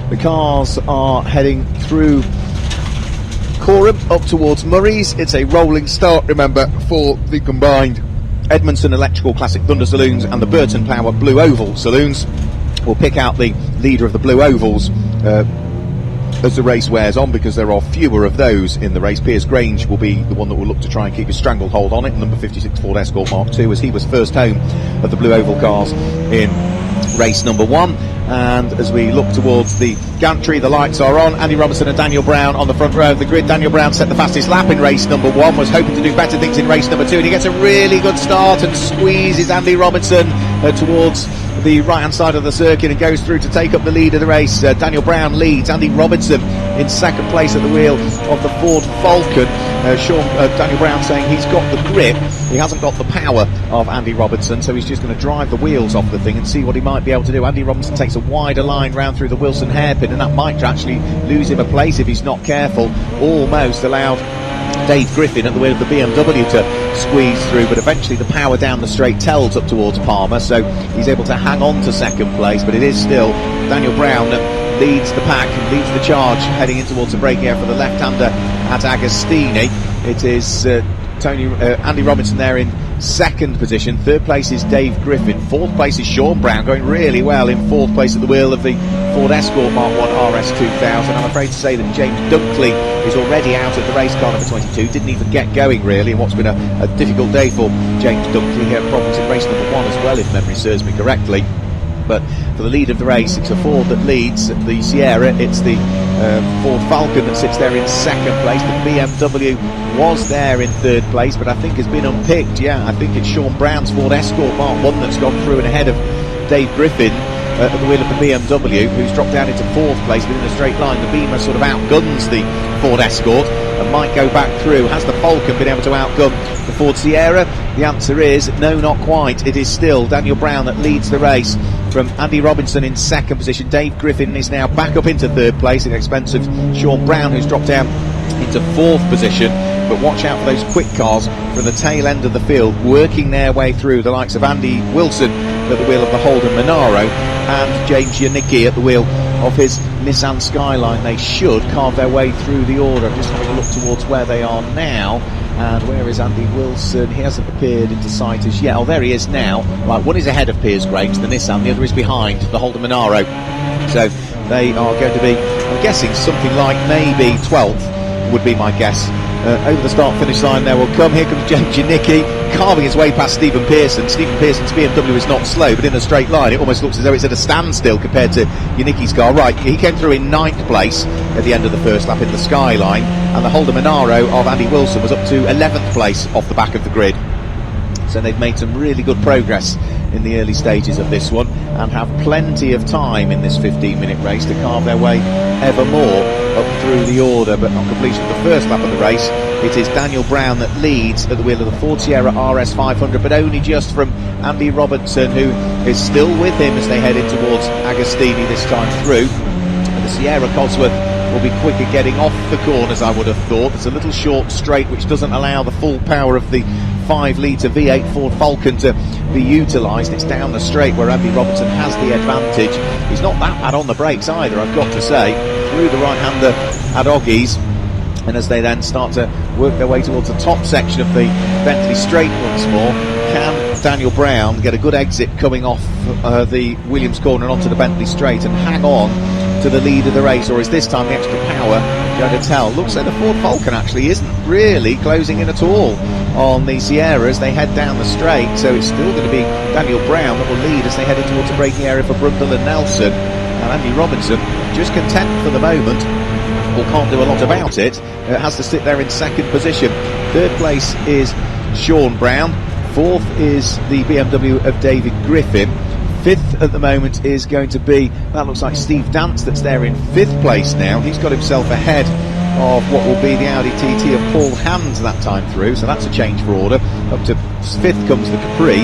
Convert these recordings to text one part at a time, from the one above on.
The cars are heading through Corham up towards Murray's. It's a rolling start, remember, for the combined Edmondson Electrical Classic Thunder Saloons and the Burton Power Blue Oval Saloons. We'll pick out the leader of the Blue Ovals as the race wears on, because there are fewer of those in the race. Piers Grange will be the one that will look to try and keep his stranglehold on it, number 56 Ford Escort Mark II, as he was first home of the Blue Oval cars in race number 1. And as we look towards the gantry, the lights are on. Andy Robertson and Daniel Brown on the front row of the grid. Daniel Brown set the fastest lap in race number 1, was hoping to do better things in race number 2, and he gets a really good start and squeezes Andy Robertson towards the right hand side of the circuit and goes through to take up the lead of the race. Daniel Brown leads. Andy Robertson in second place at the wheel of the Ford Falcon. Daniel Brown saying he's got the grip, he hasn't got the power of Andy Robertson, so he's just going to drive the wheels off the thing and see what he might be able to do. Andy Robertson takes a wider line round through the Wilson hairpin, and that might actually lose him a place if he's not careful. Almost allowed Dave Griffin at the wheel of the BMW to squeeze through, but eventually the power down the straight tells up towards Palmer, so he's able to hang on to second place. But it is still Daniel Brown that leads the pack and leads the charge heading in towards the braking area for the left-hander at Agostini. It is Andy Robinson there in second position. Third place is Dave Griffin. Fourth place is Sean Brown, going really well in fourth place at the wheel of the Ford Escort Mark 1 RS 2000. I'm afraid to say that James Dunkley is already out at the race car number 22. Didn't even get going really in what's been a difficult day for James Dunkley. He had problems in race number 1 as well, if memory serves me correctly. But for the lead of the race, it's a Ford that leads the Sierra. It's the Ford Falcon that sits there in second place. The BMW was there in third place, but I think has been unpicked. Yeah, I think it's Sean Brown's Ford Escort Mark 1 that's gone through and ahead of Dave Griffin at the wheel of the BMW, who's dropped down into fourth place, but in a straight line. The Beamer sort of outguns the Ford Escort and might go back through. Has the Falcon been able to outgun the Ford Sierra? The answer is no, not quite. It is still Daniel Brown that leads the race from Andy Robinson in second position. Dave Griffin is now back up into third place at the expense of Sean Brown, who's dropped down into fourth position. But watch out for those quick cars from the tail end of the field, working their way through, the likes of Andy Wilson at the wheel of the Holden Monaro and James Janicki at the wheel of his Nissan Skyline. They should carve their way through the order. I'm just having a look towards where they are now. And where is Andy Wilson? He hasn't appeared into sight as yet. Oh, there he is now. Right, one is ahead of Piers Grange, the Nissan, the other is behind, the Holden Monaro. So they are going to be, I'm guessing, something like maybe 12th would be my guess. Over the start-finish line there will come. Here comes James Janicki, carving his way past Stephen Pearson. Stephen Pearson's BMW is not slow, but in a straight line it almost looks as though it's at a standstill compared to Janicki's car. Right, he came through in ninth place at the end of the first lap in the Skyline, and the Holden Monaro of Andy Wilson was up to 11th place off the back of the grid. So they've made some really good progress in the early stages of this one, and have plenty of time in this 15-minute race to carve their way ever more up through the order. But on completion of the first lap of the race, it is Daniel Brown that leads at the wheel of the Ford Sierra RS 500, but only just from Andy Robertson, who is still with him as they head in towards Agostini this time through. And the Sierra Cosworth will be quick at getting off the corners, I would have thought. It's a little short straight which doesn't allow the full power of the 5-litre V8 Ford Falcon to be utilised. It's down the straight where Andy Robertson has the advantage. He's not that bad on the brakes either, I've got to say. Through the right-hander at Oggies, and as they then start to work their way towards the top section of the Bentley Straight once more, can Daniel Brown get a good exit coming off the Williams corner and onto the Bentley Straight and hang on to the lead of the race, or is this time the extra power going to tell? Looks like the Ford Falcon actually isn't really closing in at all on the Sierra as they head down the straight, so it's still going to be Daniel Brown that will lead as they head in towards the braking area for Brundle and Nelson. And Andy Robinson, just content for the moment, or can't do a lot about it, has to sit there in second position. Third place is Sean Brown. Fourth is the BMW of David Griffin. Fifth at the moment is going to be, that looks like Steve Dance that's there in fifth place now. He's got himself ahead of what will be the Audi TT of Paul Hands that time through, so that's a change for order. Up to fifth comes the Capri,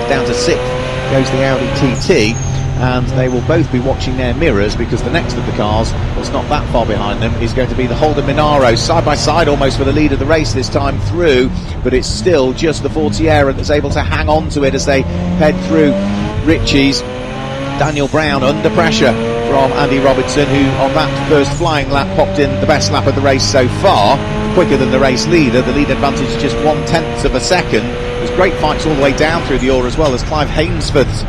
down to sixth goes the Audi TT, and they will both be watching their mirrors because the next of the cars that's not that far behind them is going to be the Holden Monaro, side by side almost for the lead of the race this time through, but it's still just the Ford Sierra that's able to hang on to it as they head through Ritchie's. Daniel Brown under pressure from Andy Robinson, who on that first flying lap popped in the best lap of the race so far, quicker than the race leader. The lead advantage just 1/10 of a second. There's great fights all the way down through the order as well, as Clive Hainsforth's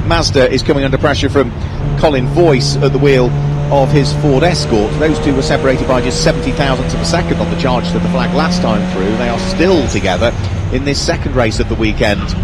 Mazda is coming under pressure from Colin Voyce at the wheel of his Ford Escort. Those two were separated by just 70,000ths of a second on the charge to the flag last time through. They are still together in this second race of the weekend,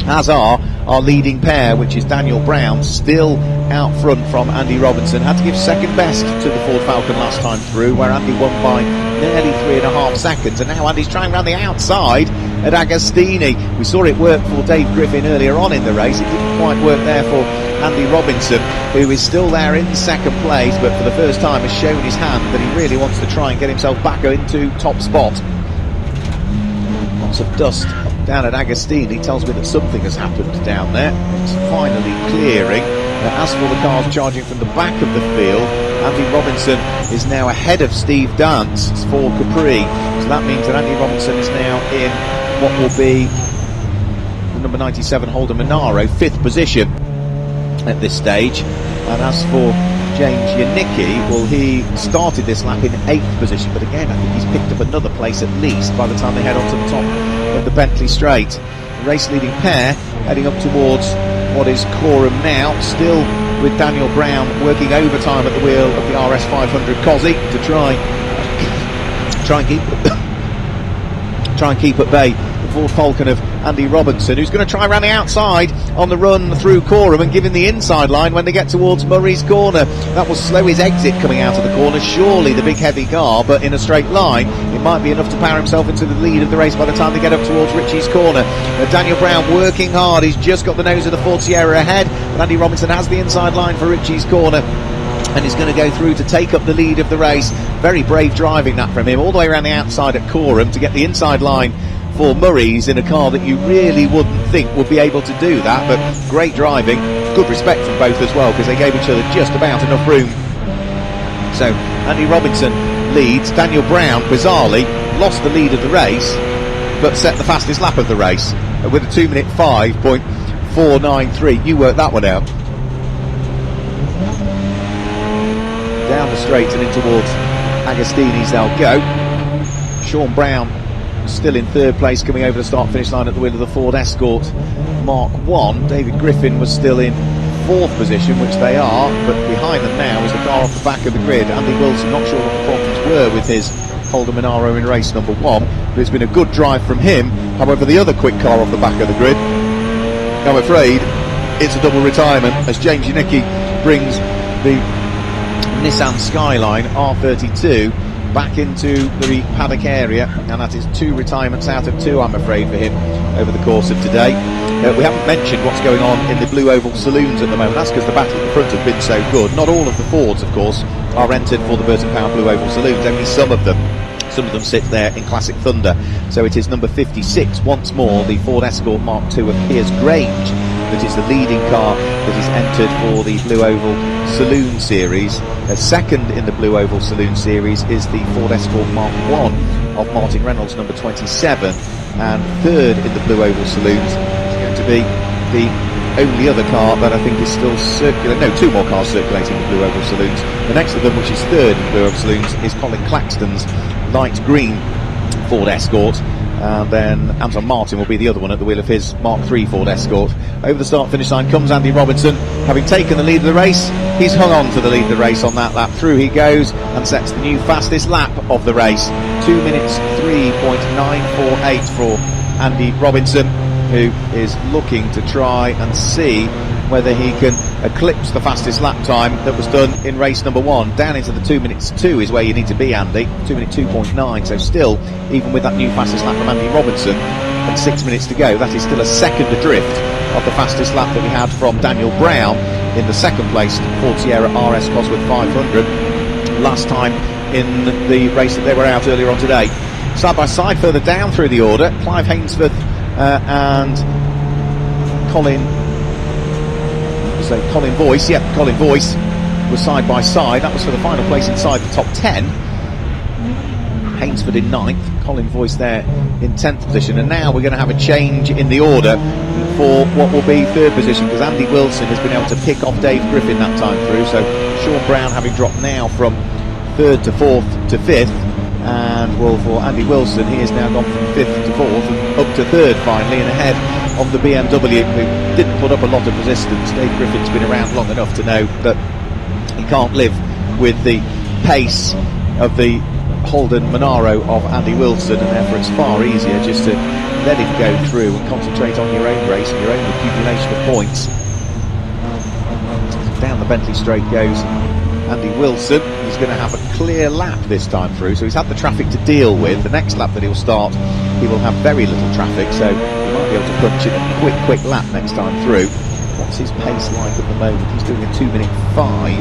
as are our leading pair, which is Daniel Brown, still out front from Andy Robinson. Had to give second best to the Ford Falcon last time through, where Andy won by nearly 3.5 seconds, and now Andy's trying around the outside at Agostini. We saw it work for Dave Griffin earlier on in the race. It didn't quite work there for Andy Robinson, who is still there in second place, but for the first time has shown his hand that he really wants to try and get himself back into top spot. Lots of dust down at Agostini tells me that something has happened down there. It's finally clearing. As for the cars charging from the back of the field, Andy Robinson is now ahead of Steve Dance for Capri. So that means that Andy Robinson is now in what will be the number 97 Holden Monaro, 5th position at this stage. And as for James Janicki, well, he started this lap in 8th position, but again I think he's picked up another place at least by the time they head on to the top of the Bentley Straight. The race leading pair heading up towards what is Coram now, still with Daniel Brown working overtime at the wheel of the RS 500 Cosy to try and keep at bay the Ford Falcon of Andy Robinson, who's going to try around the outside on the run through Coram and give him the inside line when they get towards Murray's Corner. That will slow his exit coming out of the corner, surely the big heavy car, but in a straight line it might be enough to power himself into the lead of the race by the time they get up towards Ritchie's Corner. Daniel Brown working hard, he's just got the nose of the Ford Sierra ahead, but Andy Robinson has the inside line for Ritchie's Corner and is going to go through to take up the lead of the race. Very brave driving that from him, all the way around the outside at Coram to get the inside line for Murray's in a car that you really wouldn't think would be able to do that, but great driving, good respect from both as well, because they gave each other just about enough room. So Andy Robinson leads. Daniel Brown bizarrely lost the lead of the race but set the fastest lap of the race with a 2 minute 5.493. You worked that one out. Down the straight and in towards Agostini's they'll go. Sean Brown still in 3rd place, coming over the start finish line at the wheel of the Ford Escort Mark 1. David Griffin was still in 4th position, which they are, but behind them now is the car off the back of the grid. Andy Wilson, not sure what the problems were with his Holden Monaro in race number 1, but it's been a good drive from him. However, the other quick car off the back of the grid, I'm afraid it's a double retirement as James Janicki brings the Nissan Skyline R32 back into the paddock area, and that is 2 retirements out of 2, I'm afraid, for him over the course of today. We haven't mentioned what's going on in the Blue Oval Saloons at the moment. That's because the battle at the front has been so good. Not all of the Fords, of course, are entered for the Burton Power Blue Oval Saloons, only some of them. Some of them sit there in Classic Thunder. So it is number 56, once more, the Ford Escort Mark II of Piers Grange, that is the leading car that is entered for the Blue Oval Saloon Series. Second in the Blue Oval Saloon Series is the Ford Escort Mark I of Martin Reynolds, number 27, and third in the Blue Oval Saloons is going to be the only other car that I think is still circulating. No, 2 more cars circulating in the Blue Oval Saloons. The next of them, which is third in the Blue Oval Saloons, is Colin Claxton's light green Ford Escort. And then Anton Martin will be the other one at the wheel of his Mark III Ford Escort. Over the start finish line comes Andy Robinson, having taken the lead of the race. He's hung on to the lead of the race on that lap. Through he goes and sets the new fastest lap of the race, 2 minutes 3.948 for Andy Robinson, who is looking to try and see whether he can eclipse the fastest lap time that was done in race number 1. Down into the 2 minutes 2 is where you need to be, Andy. 2 minute 2.9. So still, even with that new fastest lap from Andy Robinson and 6 minutes to go, that is still a second adrift of the fastest lap that we had from Daniel Brown in the second place Ford Sierra RS Cosworth 500 last time in the race that they were out earlier on today. Side by side further down through the order, Clive Hainsforth and Colin Voyce. Yep, Colin Voyce was side by side. That was for the final place inside the top 10. Hainsforth in 9th, Colin Voyce there in 10th position, and now we're going to have a change in the order. for what will be third position, because Andy Wilson has been able to pick off Dave Griffin that time through. So Sean Brown having dropped now from third to fourth to fifth, and well, for Andy Wilson, he has now gone from fifth to fourth and up to third finally, and ahead of the BMW, who didn't put up a lot of resistance. Dave Griffin's been around long enough to know that he can't live with the pace of the Holden Monaro of Andy Wilson, and therefore it's far easier just to let him go through and concentrate on your own race and your own accumulation of points. Down the Bentley straight goes Andy Wilson. He's going to have a clear lap this time through, so he's had the traffic to deal with. The next lap that he'll start, he will have very little traffic, so he might be able to punch in a quick lap next time through. What's his pace like at the moment? He's doing a 2:05,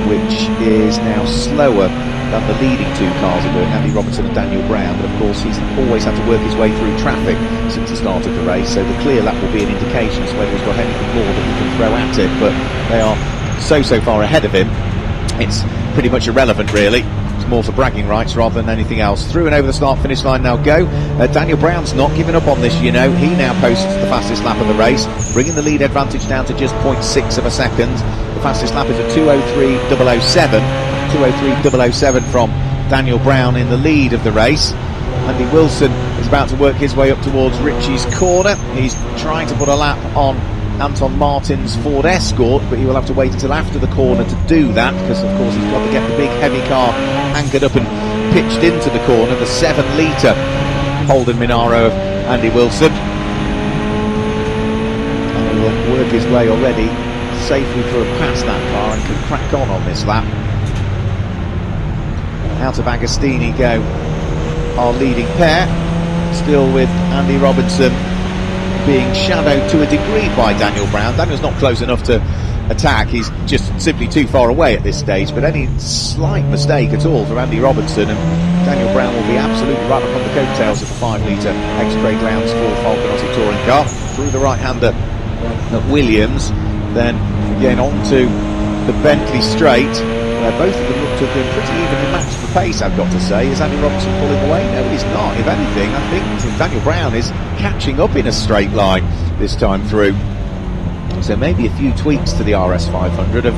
which is now slower than the leading two cars are doing, Andy Robertson and Daniel Brown, but of course he's always had to work his way through traffic since the start of the race, so the clear lap will be an indication as to whether he's got anything more that he can throw at it, but they are so far ahead of him, it's pretty much irrelevant really. It's more for bragging rights rather than anything else. Through and over the start finish line now go. Daniel Brown's not giving up on this, you know. He now posts the fastest lap of the race, bringing the lead advantage down to just 0.6 of a second. The fastest lap is a 2:03.007. 2:03.007 from Daniel Brown in the lead of the race. Andy Wilson is about to work his way up towards Richie's corner. He's trying to put a lap on Anton Martin's Ford Escort, but he will have to wait until after the corner to do that, because of course he's got to get the big heavy car anchored up and pitched into the corner, the 7-litre Holden Monaro of Andy Wilson. And he will work his way already safely through and past that car and can crack on this lap. Out of Agostini go our leading pair, still with Andy Robertson being shadowed to a degree by Daniel Brown. Daniel's not close enough to attack, he's just simply too far away at this stage, but any slight mistake at all for Andy Robertson and Daniel Brown will be absolutely right up on the coattails of the 5-litre X-Grade Lowndes Ford Falcon Aussie Touring car. Through the right-hander at Williams, then again onto the Bentley straight, where both of them look to have been pretty evenly matched for pace, I've got to say. Is Andy Robertson pulling away? No, he's not. If anything, I think Daniel Brown is catching up in a straight line this time through. So maybe a few tweaks to the RS500 have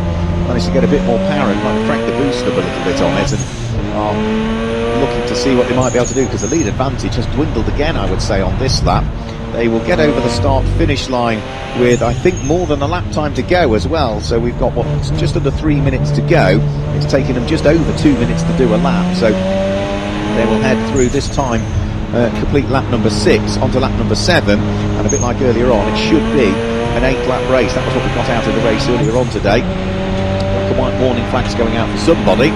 managed to get a bit more power and might crank the boost up a little bit on it, and are looking to see what they might be able to do, because the lead advantage has dwindled again, I would say, on this lap. They will get over the start-finish line with, I think, more than a lap time to go as well. So we've got, just under 3 minutes to go. It's taken them just over 2 minutes to do a lap. So they will head through this time, complete lap number 6 onto lap number 7. And a bit like earlier on, it should be an 8-lap race. That was what we got out of the race earlier on today. Black and white warning flags going out for somebody.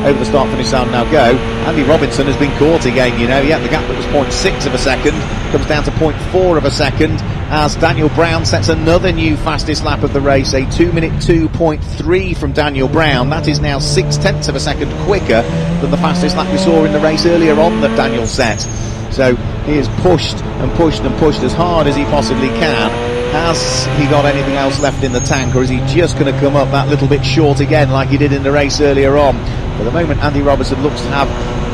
Over the start finish line now go. Andy Robertson has been caught again, you know. Yeah, the gap that was 0.6 of a second comes down to 0.4 of a second as Daniel Brown sets another new fastest lap of the race, a 2-minute 2.3 from Daniel Brown. That is now 0.6 of a second quicker than the fastest lap we saw in the race earlier on that Daniel set. So he has pushed and pushed and pushed as hard as he possibly can. Has he got anything else left in the tank, or is he just going to come up that little bit short again like he did in the race earlier on? For the moment, Andy Robertson looks to have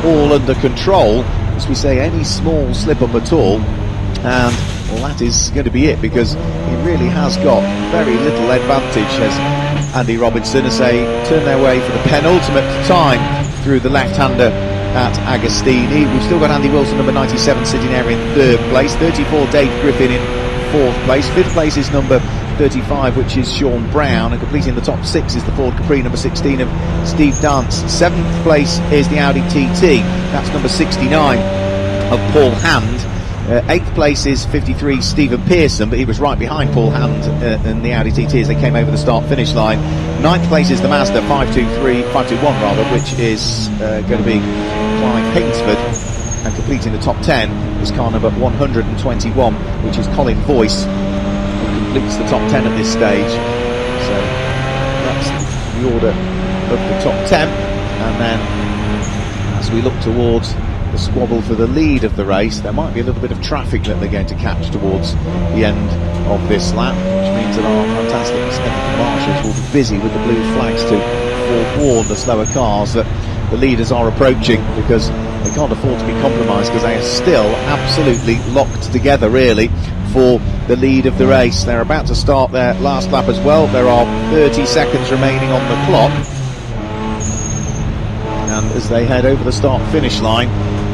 all under control. As we say, any small slip-up at all, and well, that is going to be it, because he really has got very little advantage as Andy Robertson, as they turn their way for the penultimate time through the left-hander at Agostini. We've still got Andy Wilson, number 97, sitting there in 3rd place, 34 Dave Griffin in 4th place, 5th place is number 35, which is Sean Brown, and completing the top 6 is the Ford Capri number 16 of Steve Dance. 7th place is the Audi TT, that's number 69 of Paul Hand. 8th place is 53 Stephen Pearson, but he was right behind Paul Hand in the Audi TT as they came over the start finish line. 9th place is the Mazda 521 rather, which is going to be Clive Hainsford. And completing the top 10 is car number 121, which is Colin Voyce, who completes the top 10 at this stage. So that's the order of the top 10. And then as we look towards the squabble for the lead of the race, there might be a little bit of traffic that they're going to catch towards the end of this lap, which means that our fantastic Snetterton marshals will be busy with the blue flags to forewarn the slower cars that the leaders are approaching, because they can't afford to be compromised, because they are still absolutely locked together really for the lead of the race. They're about to start their last lap as well. There are 30 seconds remaining on the clock, and as they head over the start finish line,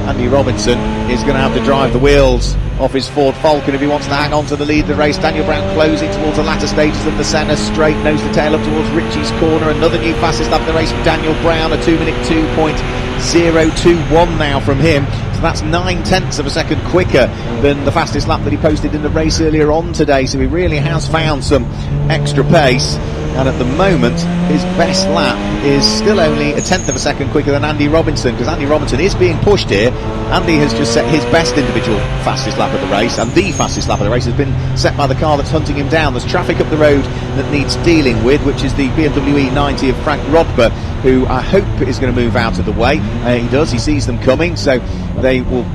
Andy Robinson is going to have to drive the wheels off his Ford Falcon if he wants to hang on to the lead of the race. Daniel Brown closing towards the latter stages of the Senna straight, nose to tail up towards Ritchie's corner. Another new fastest lap of the race from Daniel Brown, a 2-minute 2.021 now from him. So that's 9/10 of a second quicker than the fastest lap that he posted in the race earlier on today. So he really has found some extra pace. And at the moment, his best lap is still only a 10th of a second quicker than Andy Robinson, because Andy Robinson is being pushed here. Andy has just set his best individual fastest lap of the race, and the fastest lap of the race has been set by the car that's hunting him down. There's traffic up the road that needs dealing with, which is the BMW E90 of Frank Rodber, who I hope is going to move out of the way. He does, he sees them coming, so they will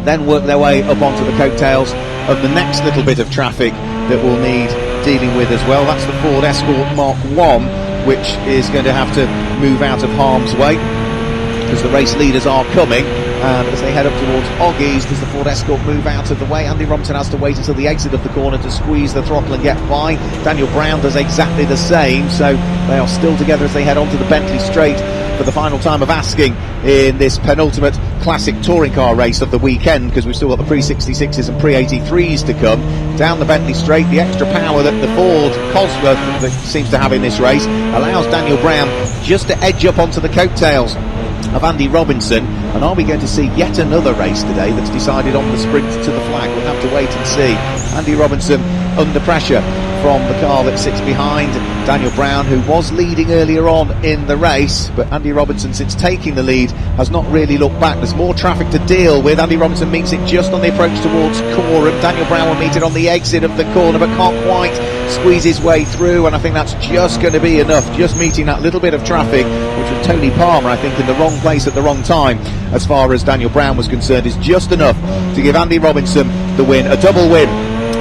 then work their way up onto the coattails of the next little bit of traffic that will need dealing with as well. That's the Ford Escort Mark 1, which is going to have to move out of harm's way as the race leaders are coming. And as they head up towards Oggies, does the Ford Escort move out of the way? Andy Robinson has to wait until the exit of the corner to squeeze the throttle and get by. Daniel Brown does exactly the same, so they are still together as they head onto the Bentley Straight for the final time of asking in this penultimate classic touring car race of the weekend, because we've still got the pre-66s and pre-83s to come. Down the Bentley Straight, the extra power that the Ford Cosworth that seems to have in this race allows Daniel Brown just to edge up onto the coattails of Andy Robinson. And are we going to see yet another race today that's decided on the sprint to the flag? We'll have to wait and see. Andy Robinson under pressure from the car that sits behind Daniel Brown, who was leading earlier on in the race, but Andy Robinson, since taking the lead, has not really looked back. There's more traffic to deal with. Andy Robinson meets it just on the approach towards Coram. Daniel Brown will meet it on the exit of the corner, but can't quite squeeze his way through, and I think that's just going to be enough, just meeting that little bit of traffic, which was Tony Palmer, I think, in the wrong place at the wrong time as far as Daniel Brown was concerned, is just enough to give Andy Robinson the win, a double win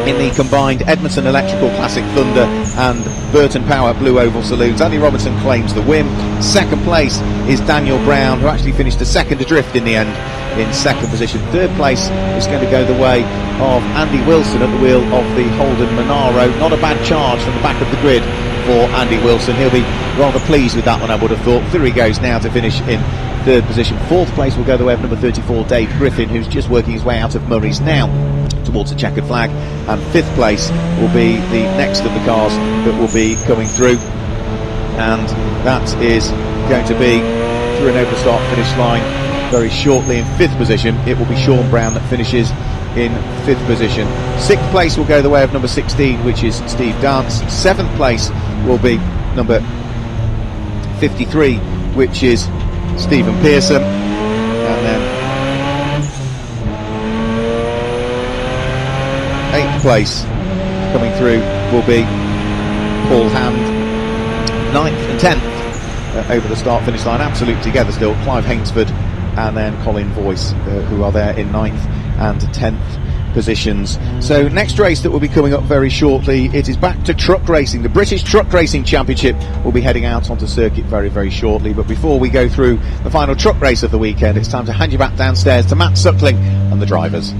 in the combined Edmondson Electrical Classic Thunder and Burton Power Blue Oval Saloons. Andy Robinson claims the win. Second place is Daniel Brown, who actually finished a second adrift in the end in second position. Third place is going to go the way of Andy Wilson at the wheel of the Holden Monaro. Not a bad charge from the back of the grid for Andy Wilson. He'll be rather pleased with that one, I would have thought. Through he goes now to finish in third position. Fourth place will go the way of number 34, Dave Griffin, who's just working his way out of Murray's now towards the checkered flag. And fifth place will be the next of the cars that will be coming through, and that is going to be through and over the start finish line very shortly. In fifth position it will be Sean Brown that finishes in fifth position. Sixth place will go the way of number 16, which is Steve Dance. Seventh place will be number 53, which is Stephen Pearson, and then eighth place coming through will be Paul Hand. Ninth and 10th over the start finish line, absolutely together still, Clive Hainsford and then Colin Voyce, who are there in 9th and 10th positions. So next race that will be coming up very shortly, it is back to truck racing. The British Truck Racing Championship will be heading out onto circuit very, very shortly. But before we go through the final truck race of the weekend, it's time to hand you back downstairs to Matt Suckling and the drivers.